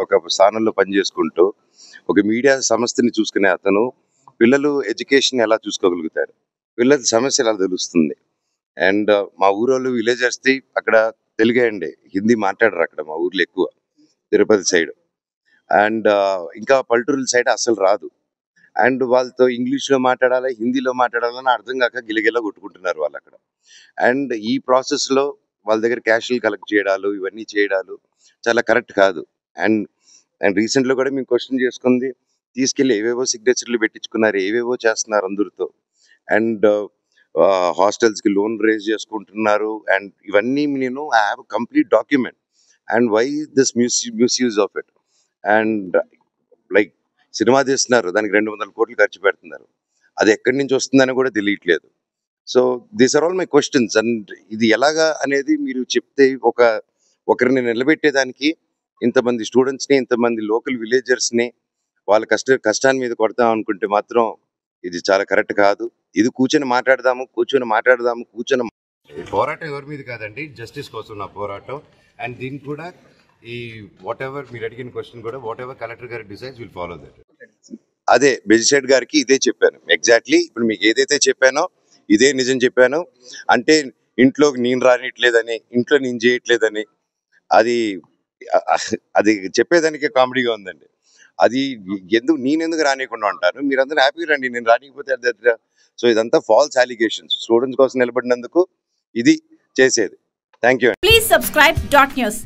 ఒక స్థానంలో పనిచేసుకుంటూ ఒక మీడియా సంస్థని చూసుకునే అతను పిల్లలు ఎడ్యుకేషన్ ఎలా చూసుకోగలుగుతారు, పిల్లల సమస్య ఎలా తెలుస్తుంది. అండ్ మా ఊరోళ్ళు విలేజర్స్ది అక్కడ తెలుగే అండి, హిందీ మాట్లాడరు అక్కడ మా ఊర్లో ఎక్కువ, తిరుపతి సైడ్. అండ్ ఇంకా పల్లెటూరుల సైడ్ అసలు రాదు. అండ్ వాళ్ళతో ఇంగ్లీష్లో మాట్లాడాలి, హిందీలో మాట్లాడాలని అర్థం కాక గిలగిలా కొట్టుకుంటున్నారు వాళ్ళు అక్కడ. అండ్ ఈ ప్రాసెస్లో వాళ్ళ దగ్గర క్యాషులు కలెక్ట్ చేయడాలు ఇవన్నీ చేయడాలు చాలా కరెక్ట్ కాదు. అండ్ అండ్ రీసెంట్లో కూడా మేము క్వశ్చన్ చేసుకుంది, తీసుకెళ్ళి ఏవేవో సిగ్నేచర్లు పెట్టించుకున్నారు, ఏవేవో చేస్తున్నారు అందరితో. అండ్ హాస్టల్స్కి లోన్ రేజ్ చేసుకుంటున్నారు. అండ్ ఇవన్నీ నేను I have complete document. And why this misuse of it. And like cinema తీస్తున్నారు, దానికి 200 కోట్లు ఖర్చు పెడుతున్నారు, అది ఎక్కడి నుంచి వస్తుందని కూడా తెలియట్లేదు. So these are all my questions. And ఇది ఎలాగా అనేది మీరు చెప్తే ఒకరిని నిలబెట్టేదానికి ఇంతమంది స్టూడెంట్స్ని, ఇంతమంది లోకల్ విలేజర్స్ని వాళ్ళ కష్టాన్ని మీద కొడతాం అనుకుంటే మాత్రం ఇది చాలా కరెక్ట్ కాదు. ఇది కూర్చొని మాట్లాడదాము. ఈ పోరాటం ఎవరి మీద కాదండి, జస్టిస్ కోసం నా పోరాటం. అండ్ దీనికి కూడా ఈ వాట్ ఎవర్ మీరు అడిగిన క్వశ్చన్ కూడా వాట్ ఎవర్ కలెక్టర్ గారి డిసైడ్స్ విల్ ఫాలో దట్. అదే మెజిస్ట్రేట్ గారికి ఇదే చెప్పాను ఎగ్జాక్ట్లీ. ఇప్పుడు మీకు ఏదైతే చెప్పానో ఇదే నిజం చెప్పాను. అంటే ఇంట్లోకి నేను రానిట్లేదని, ఇంట్లో నేను చేయట్లేదని, అది అది చెప్పేదానికే కామెడీగా ఉందండి. అది నేనెందుకు రానియకుండా ఉంటాను, మీరందరూ హ్యాపీగా రండి, నేను రానికపోతే. సో ఇదంతా ఫాల్స్ అలిగేషన్స్. స్టూడెంట్స్ కోసం నిలబడినందుకు ఇది చేసేది. Thank you. Please subscribe dot news.